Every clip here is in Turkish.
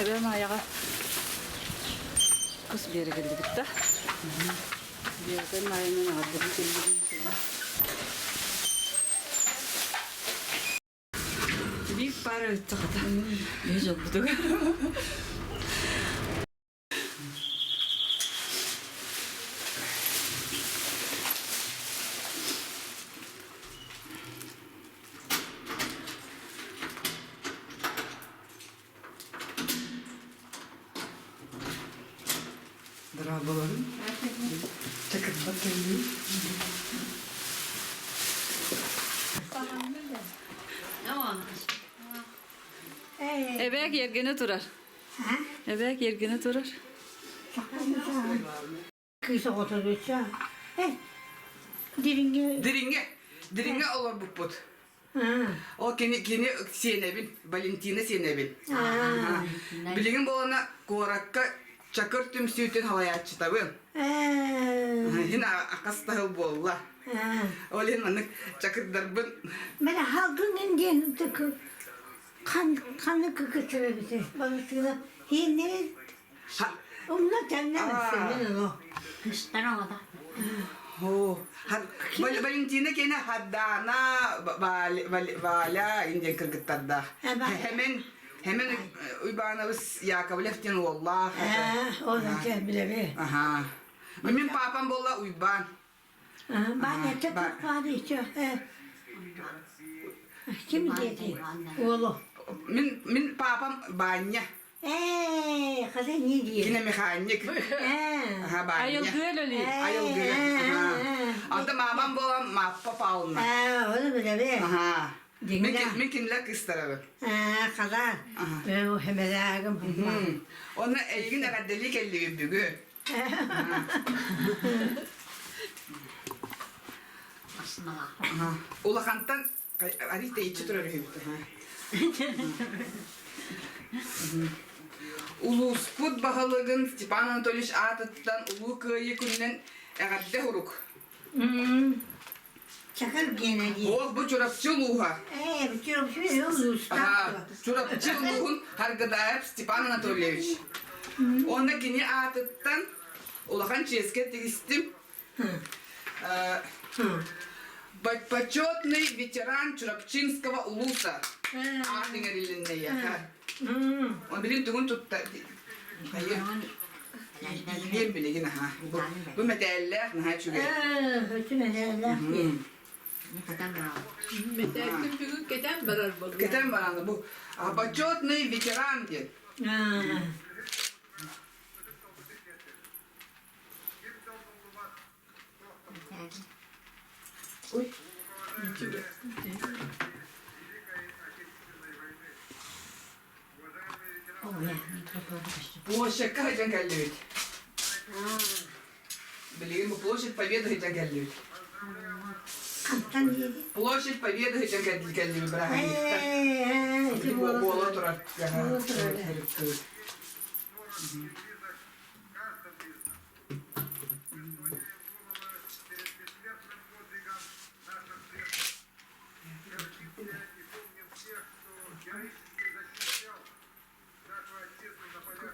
Evet ayağa kız bir yere geldik de. Bir yerden ayağının ağzını geldik. Bir para öttü kadar. Ne oldu? Drabaların çakır bakayım. Ebek yergene durar. Ebek yergene durar. Kıysa oturursa. Diringe olur bu put. O kini senebin, Valentina senebin. Bilgin bolana korakka çakır tüm sütün havaya çıtabın. Yine akastahıl bolla. Olin manık çakır darbın. Ben halkın indiğini tıkı. Kanlı kıkıtırı bize. Babasına. Yine. Onunla temlemesin o. Kıştan oldu. Oh, Valentina kene haddana vala indiğin kırgıtlarda. Hemen uybanavız Yakov leftin wallah. Onu bile. Aha. Min papam bolla uyban. Ben de tek vardı hiç. Kim diyecek? Oğlu. Min papam banya. Kızı ne diyor? Yine mekanik. Aha banya. Ayılgıel öyle. Ayılgıel. Ata mamam bolla mappa paulna. Onu bile. Aha. Min kimler kıstarabı. Kadar. Ben o hemelagım. Ona elgin akadeli kelli bügü. Aslında. Ulakantan arita içi durar hüyüktü. Ulusput bahalığın Stepan Anatolievich Atat'tan ulu kıyı күннен әғадde huruk. Çakır gene diye. Ol bu çorapçı uluğa. Bir çorapçı uluğu. Çorapçı uluğun hargıdayıp Stepan Anatolievich. Onda kini Atat'tan ulakan çeske tegistim. Почетный ветеран Чурапчинского улуса. Ахингер илинне я. Он билин тугун tuttu. Hayır. Bileyim bile yine ha. Bu medaller ne ha çünkü. Bütün medaller. Ne kadar bravo. Metalkin bugün keten barar balığı. Keten var bu. Почетный ветеран diye. Uy. Площадь Хаджан Галлевич. Блин, площадь Победы Хаджан Галлевич. Kaptan yedi. Площадь Победы Хаджан Галлевич. Bola durar.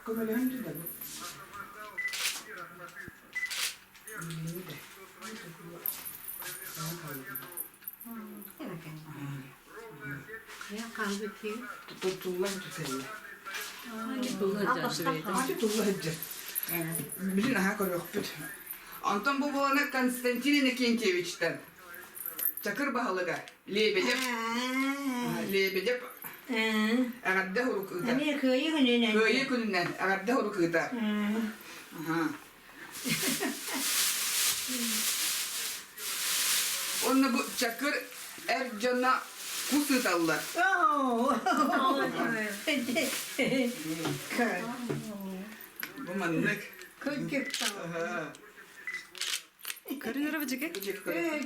Como ele anda, né? Ya kahve ki. Tutullar tutarlar. Hangi bulacağız şurayı? Hadi tutullar hepsi. Bilin aha koyuyor püt. Anton bu bolana Konstantin Nikentievich'ten. Çakır bahalıga. Lebedep. Lebedep. Ağadda huruk ıda. Hani köyü gününe. Köyü gününden ağadda huruk ıda. Aha. Onu bu çakır Ercan'a kusıtallar. Bu manlık. Kırk Aha. Karı yürü bıcık. Gıcık kırık.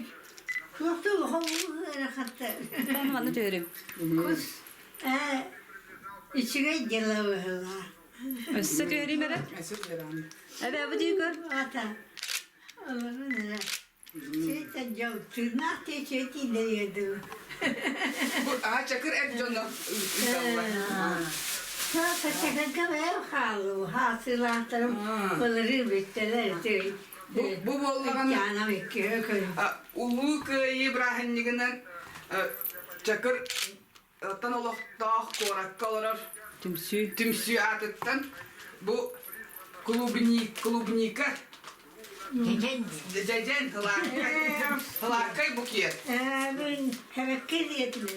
Yoktu havuzu hatta. Ben bana diyorum. Kız içine geliyorlar. Össe diyorum hele. Mesut Veran. Evet bu diyor. Ata. Allah'ım ne? Şeytan yok. Tırnak diye şeytan diyordu. Bu aha çakır Ercan'a ısallar. Kaçakaka ve halı, hasılatlarım, bunları bittiler. Bu bollağın Yana bekliyor koyun. ulu köyü İbrahimliğinden çakır tan olaq dağ korakka olarak Tümsü. tümsü atıttan bu klubnika Gecen Cejen hılakay bu kiyet. Ben hevekke diyedim.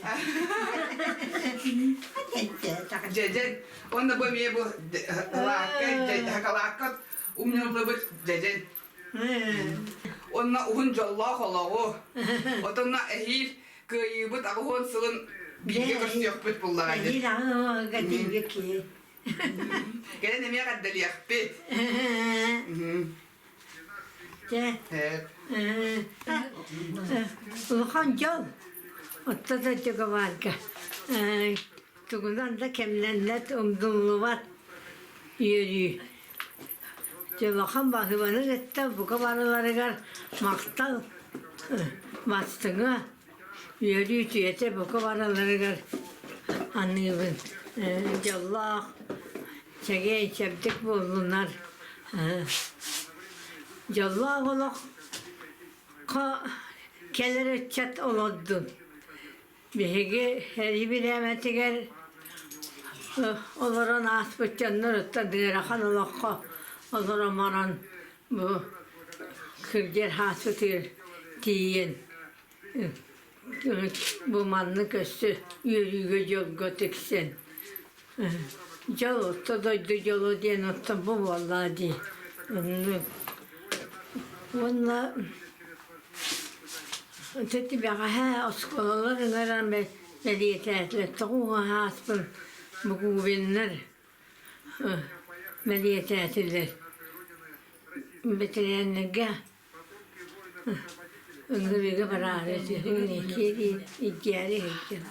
Hadi Cejen. Onda bu miye bu hılakay hakalakka umnurlu bu cejen. Onna uhun jallah olağı. Otonna ehil köyü bu tağın sılın bilgi kırtıyor büt bullağaydı. Bir daha gadim ki. Gelen emeye kaddeli yakbet. Evet. Uluhan Jol. Otta da çok var ki. Tuğundan da kemlenlet umdunlu var. Yürüyü. Jolahan bakıvanı ette bu kabarıları gar maktal. Bastığına. Yürüyü tüyete bu kabarıları gar. Anlayın. Jollah. Çegeyi çeptik bulunlar. Jollah olak. Keller çat olodun. Bihege her bir emetiger olaran asbıçanlar ötta dirahan olakka olaran maran bu kırger hasıtır diyen bu manlık üstü yürüyü yol götüksen. Yol otta doydu yolu diyen otta bu vallahi diye. Onunla Teti bagaha oskolaların aran mediyetler tavuğa hasbın bu güvenler mediyetler bitirenlerge öngörüge barareti ne ki ihtiyarı hekti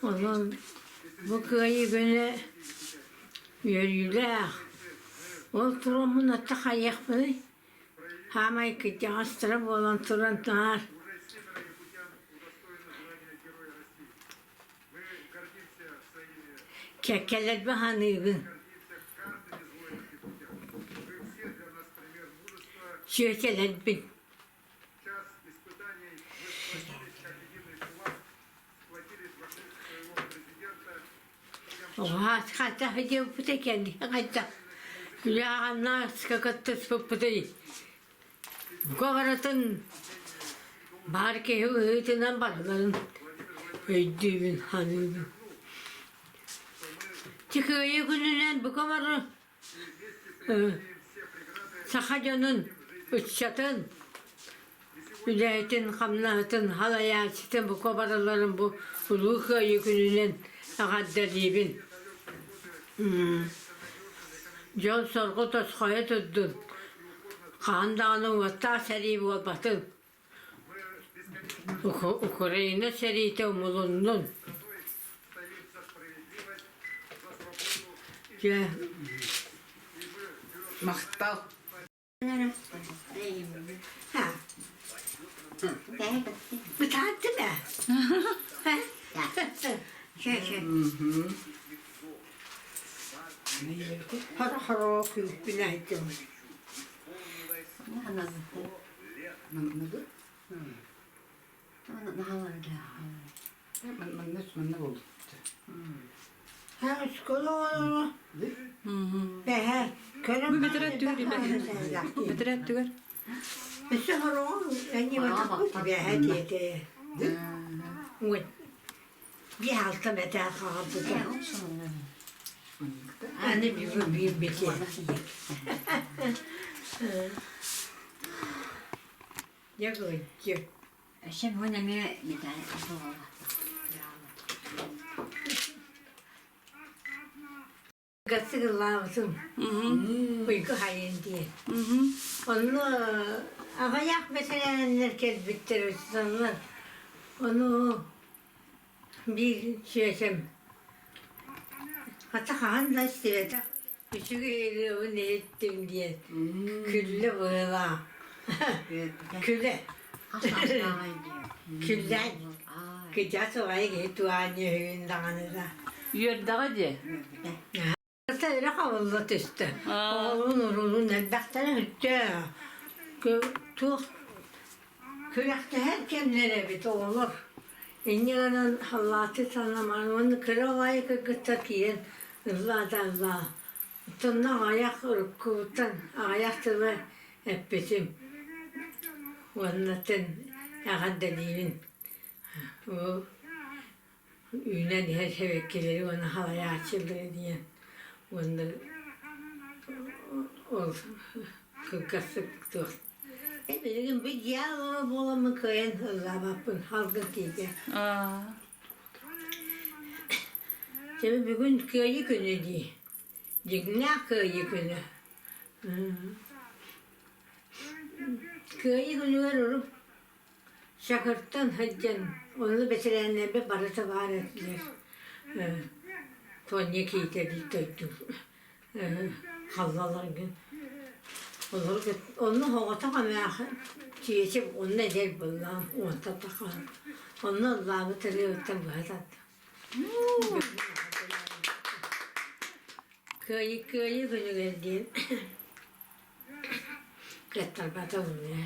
onun bu köyü güne yürüyüler o turumun atta kayak mı? Hamay ki hastara bolan turan nar. Kekeler bahanıgın. Şökeler bin. Oha, hatta hadi bu da kendi hatta. Ya anna skakattı bu da. Bu kabaratın barke hüyetinden barların öydüğün hanımın. Çıkıyor gününden bu kabarı Sakacanın uçatın Hüdayetin, kamlahatın, halayatın bu kabarların bu ulu köyü gününden ağaddedibin. Yol sorgu toskaya tuttun. Kandağının vatta seri olbatın. Ukrayna serite umulunun. Maktal. Ha, bu tatlı ne? Şey. Hara okuyup binaydım. Anladı? Ben ne oldu? Ha, skola olur. He, körüm. Bu bitiret diyor gibi. Bitiret diyor. Mesela hara yani vakit bir hediye. Bir hafta metal kaldı. Anne bir bitiyor. Ya koyuyor. Şimdi bu ne mi bir tane Gasık lazım. Uyku hayın diye. Onu ayak mesela herkes bitirir sanırlar. Onu bir şeysem. Hatta han da istedi. Küçük eğri ne ettim diye. Külle böyle. Külle. Küllen. Kıca soğaya git tuğanı hüyün dağınıza. Yurdağa de. Sayra havalı testi. Aa. Oğlun elbette hütte. Tuh. Kürekte her kendine bit olur. İnyanın hallatı sanlaman, onu kıravayı kıkıtakiyen. Allah. Tınna ayak ırkıvıtan, ayak tıvı hep bizim. Onların yağı delilin. O ünen her şevekkileri ona havaya açıldı diye. Onları o kırkasık dur. Benim bir yağlı bolamı koyan hızla halkı gibi. Aa. Şimdi bugün köyü günü değil. Cigna köyü günü. Köyü günü veririm. Şakırttan hıccan. Onu bitirenler bir barısı var ettiler. Tonya kiyitleri döktüm. Hallalar gün. Onu havata kamaya çiğçip onu eder bulam. Onu tatakar. Onu Allah'ı tırıyordan bu hatat. Köyü günü geldi. Kretler bata oluyor.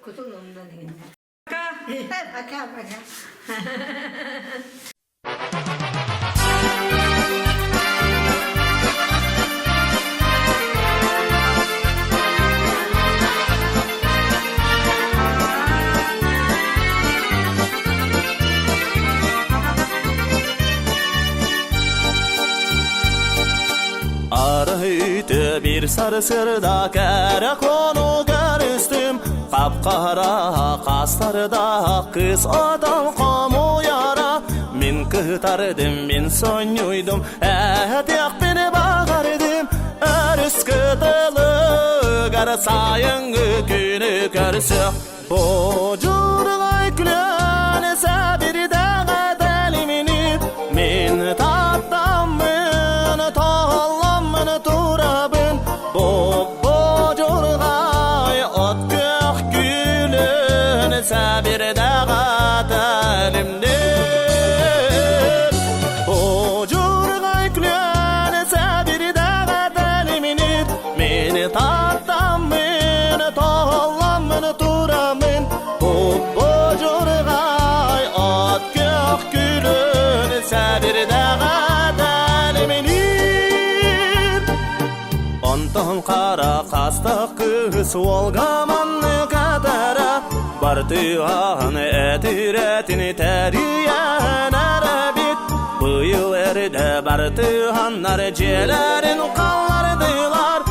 Kutulumdan yine. Пока. Пока, пока. Araydı bir sarı sırda karakolu görüstüm Kapkara kastarda kız adam kamu yara Min kıtardım min sonyuydum Ehdiyek beni bağırdım Örüs kıtılı Garasayın günü görsük Bocurgay külön Sabir dağa deliminip Min tattamın Tağlamın turabın Bocurgay ot gök gülün Sabir dağa delimdir Bocurgay külön Sabir dağa deliminip Min tattamın Tağlamın turabın Bocurgay ot gök gülün Sabir dağa deliminip Ondan kara kasta kız olgamanı kadara Bartıhan etiretini teriyen arabit Bu yıl eride bartıhanlar celerin kallardılar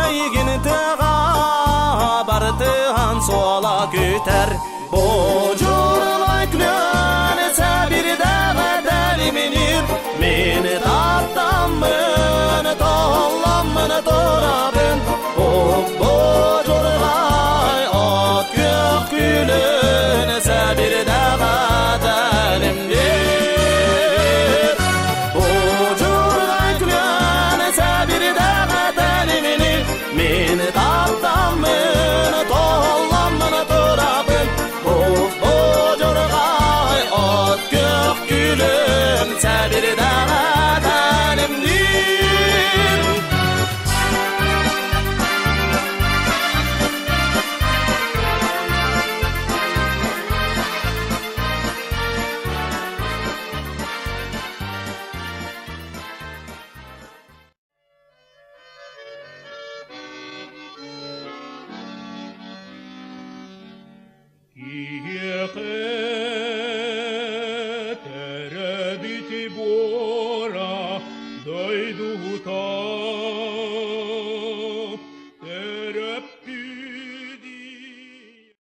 Eygin tığa bartıhan sola küter Bocurlay külön sabir dağa deliminir Min tattamın tollamın torabın Bocurlay ot gök gülün sabir dağa delimdir Bocurlay külön sabir dağa deliminir Min tattamın tollamın torabın Bocurlay ot gök gülün sabir dağa delimdir Terabiti bora, doi duta